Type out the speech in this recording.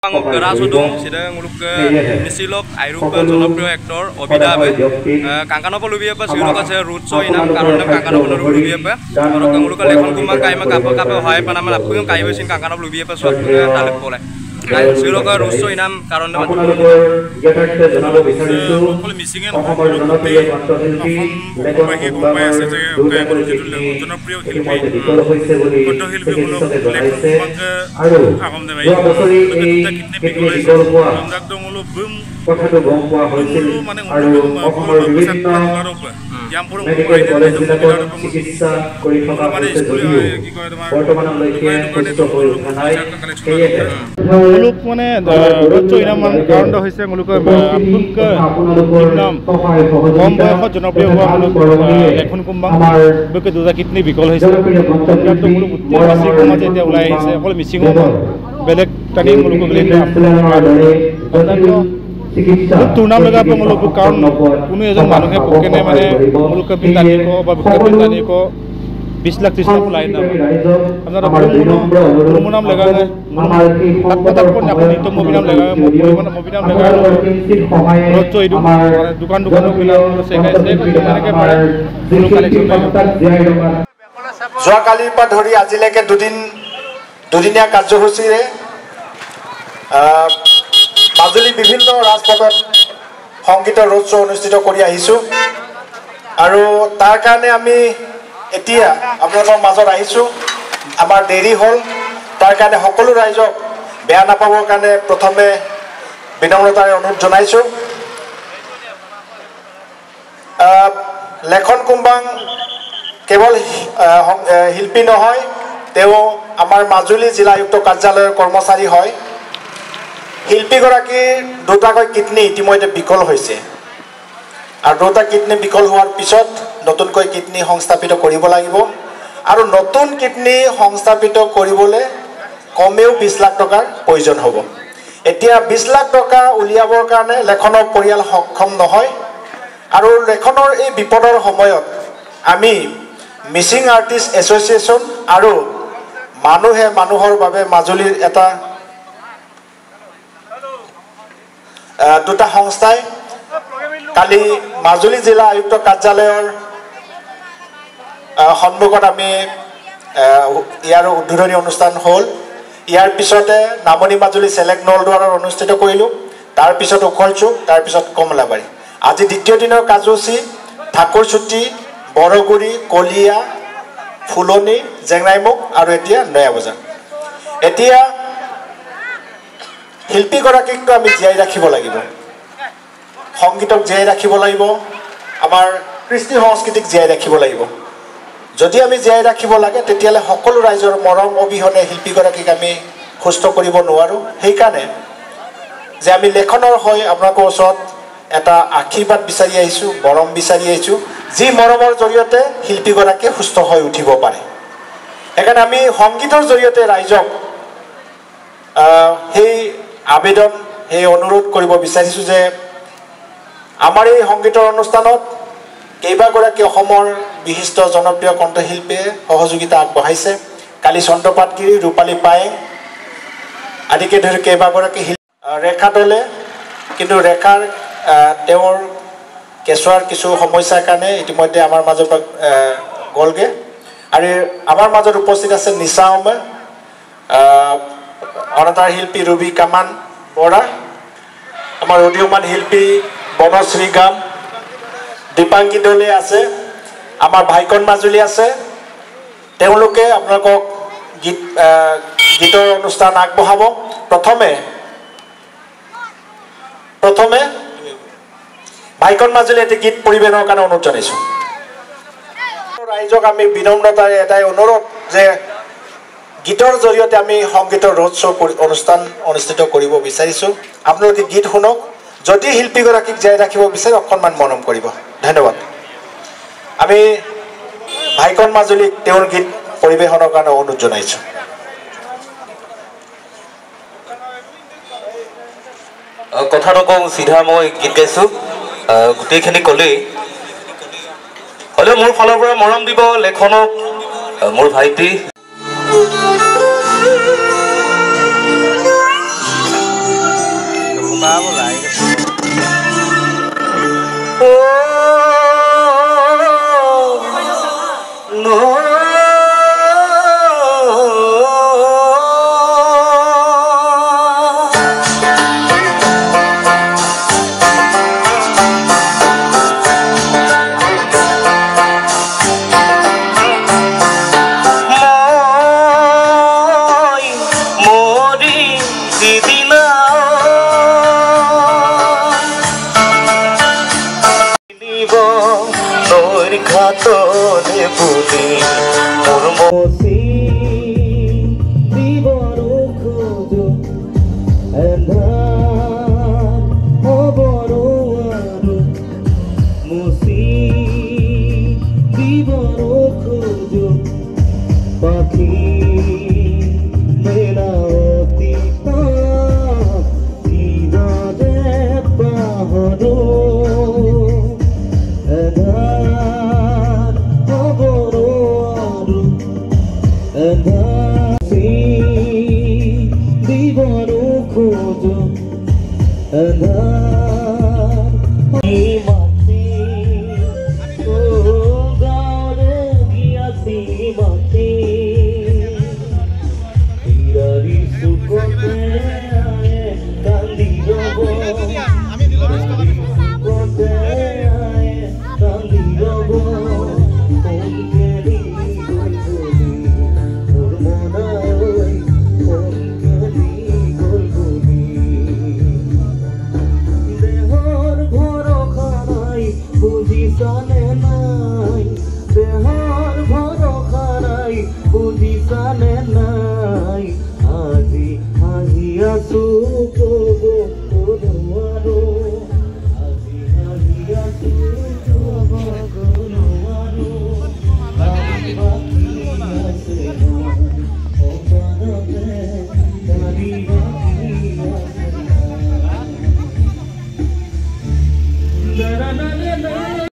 Gerasudung sidang nguluk ke Nisilok Airuk জনপ্রিয় actor অভিদাবে কাঙ্কানো পলুবিয়ে পা সিলক আছে রুটসো ইনাম কারণে কাঙ্কানো পলুবিয়ে পা আর nguluk লেখন কুমা কাইমা কাপা কাপা হয় পানা মানে আপুং কাইবেছিন কাঙ্কানো পলুবিয়ে পা সব তালিক পলে সিলক রুটসো ইনাম কারণে জ্ঞাতাৰ্থে জনাব বিচাৰিছো অসমৰ জনপ্ৰিয় কণ্ঠশিল্পী লেখক কুম্বাই আছে যে জনপ্ৰিয় শিল্পী কণ্ঠশিল্পীসকলক লেখক আৰু যোৱা বছৰি এই কিডনী বিকল হোৱা কথাটো গম পোৱা হৈছিল আৰু অসমৰ বিভিন্ন মেডিকেল কলেজবিলাকত চিকিৎসা কৰি থকা হৈছে যদিও বৰ্তমানলৈকে সুস্থ হৈ উঠা নাই সেয়েহে মুলুক মানে ইনামান কাৰণ হৈছে মুলুকৰ নাম কম বয়সত জনপ্ৰিয় হোৱা মুলুক লেখন কুম্বাং বুকে দুটা কিডনী বিকল হৈছে মুলুক গোটেই সমাজে এতিয়া ওলাই আহিছে অকল মিচিঙো বেলেগ টানি মুলুক টুৰ্ণাম লগা মুলুক কাৰণ কোনো এজন মানুহে পকেনে মানে মুলুকে টানিক বা বুকে টানিক 20 লাখ 30 লাখ লাই না আপনারা কোনো নাম লাগা है तक को अपन तो मोबिनाम लगा है मोबिनाम लगा है तो इदु दुकान मिला से माने के मारे दोनो कलेक्शन जोआ काली पा धरि आजिलेके दुदिनिया कार्यसूची रे মাজুলী বিভিন্ন ৰাজপথত সংগীত ৰোড শো অনুষ্ঠিত কৰি আহিছো আৰু তাৰ কাৰণে আমি এতিয়া আপোনালোকৰ মাজত আহিছো আমাৰ দেৰি হল তাৰ কাৰণে সকলো ৰাইজক বেয়া নাপাবৰ কাৰণে প্ৰথমে বিনম্ৰতাৰে অনুৰোধ জনাইছো লেখন কুম্বাং কেৱল শিল্পী নহয় তেওঁ আমাৰ মাজুলী জিলা আয়ুক্ত কাৰ্যালয়ৰ কৰ্মচাৰী হয় শিল্পী গৰাকী দুটাকৈ কিডনী ইতিমধ্যে বিকল হৈছে আৰু দুটা কিডনী বিকল হোৱাৰ পিছত নতুনকৈ কিডনী সংস্থাপিত কৰিব লাগিব আৰু নতুন কিডনী সংস্থাপিত কৰিবলৈ কমেও 20 লাখ টকাৰ প্ৰয়োজন হ'ব এতিয়া 20 লাখ টকা উলিয়াবৰ কাৰণে লেখনৰ পৰিয়াল সক্ষম নহয় আৰু লেখনৰ এই বিপদৰ সময়ত আমি মিচিং আৰ্টিষ্ট এছ'চিয়েশ্যন আৰু মানুহে মানুহৰ বাবে মাজুলীৰ এটা দুটা সংস্থাই কালি মাজুলী জিলা আয়ুক্ত কাৰ্যালয়ৰ সন্মুখত আমি ইয়াৰ উদ্বোধনী অনুষ্ঠান হ'ল ইয়াৰ পিছতে নামনি মাজুলী সেলেক্ট নলদুৱাৰৰ অনুষ্ঠিত কৰিলোঁ তাৰ পিছত উখলচুক তাৰ পিছত কমলাবাৰী আজি দ্বিতীয় দিনৰ কাৰ্যসূচী ঠাকুৰচুটি বৰগুৰি কলিয়া ফুলনি জেংৰাইমুখ আৰু এতিয়া নয়া বজাৰ এতিয়া শিল্পী গৰাকীকটো আমি জীয়াই ৰাখিব লাগিব সংগীতক জীয়াই ৰাখিব লাগিব আমাৰ কৃষ্টি সংস্কৃতিক জীয়াই ৰাখিব লাগিব যদি আমি জীয়াই ৰাখিব লাগে তেতিয়ালে সকলো ৰাইজৰ মৰম অবিহনে শিল্পী গৰাকীক আমি সুস্থ কৰিব নোৱাৰো সেইকাৰণে যে আমি লেখনৰ হৈ আপোনালোকৰ ওচৰত এটা আশীৰ্বাদ বিচাৰি আহিছো মৰম বিচাৰি আহিছো যি মৰমৰ জৰিয়তে শিল্পী গৰাকী সুস্থ হৈ উঠিব পাৰে সেইকাৰণে আমি সংগীতৰ জৰিয়তে ৰাইজক সেই আবেদন এই অনুৰোধ কৰিব বিচাৰিছো যে আমাৰ এই সংগীতৰ অনুষ্ঠানত কেইবাগৰাকী অসমৰ বিশিষ্ট জনপ্ৰিয় কণ্ঠশিল্পীয়ে সহযোগিতা আগবঢ়াইছে কালি চন্দ্ৰপাতগিৰি ৰূপালী পায়েং আদিকে ধৰি কেইবাগৰাকী ৰেখা দলে কিন্তু ৰেখাৰ তেওঁৰ কেঁচুৱাৰ কিছু সমস্যাৰ কাৰণে ইতিমধ্যে আমাৰ মাজৰ পৰা গ'লগে আৰু আমাৰ মাজত উপস্থিত আছে নিশা ওমে অনাতাঁৰ শিল্পী ৰবি কামান বৰা আমাৰ অডিঅ'মান শিল্পী বনশ্ৰী গাম দীপাংকী দলে আছে আমাৰ ভাইকন মাজুলী আছে তেওঁলোকে আপোনালোকক গীতৰ অনুষ্ঠান আগবঢ়াব প্ৰথমে ভাইকন মাজুলী এটি গীত পৰিৱেশনৰ কাৰণে অনুৰোধ জনাইছো ৰাইজক আমি বিনম্ৰতাৰে এটাই অনুৰোধ যে গীতৰ জৰিয়তে আমি সংগীতৰ ৰোড শো অনুষ্ঠান অনুষ্ঠিত কৰিব বিচাৰিছো আপোনালোকে গীত শুনক যদি শিল্পী গৰাকীক জীয়াই ৰাখিব বিচাৰে অকণমান মৰম কৰিব ধন্যবাদ আমি ভাইকন মাজুলীক তেওঁৰ গীত পৰিৱেশনৰ কাৰণে অনুৰোধ জনাইছো কথাটো কওঁ চিধা মই গীত গাইছো গোটেইখিনি ক'লেই হ'লেও মোৰ ফালৰ পৰা মৰম দিব লেখনক মোৰ ভাইটি এন্ধাৰ খবৰ আৰু মুচি দিবৰ খোজো পাখি মেলাৱতী কিদৰে পাহৰো এন্ধাৰ খবৰ আৰু এন্ধাৰ দিবৰ খোজো এন্ধাৰ মাতি গাঁৱৰে গিয়াচি মাতি হিৰাৰি চুকতে কান্দি ৰব চুকতে কান্দি ৰব কংকেৰি গলগলি মোৰ মনাই কংকেৰি গলগলি দেহৰ ভৰসা নাই বুজিছানে নাই দেহৰ ভৰসা নাই বুজিছানে নাই আজি আহি আছো কব নোৱাৰো আজি আহি আছো কব নোৱাৰো বাকী আছে সপোনতে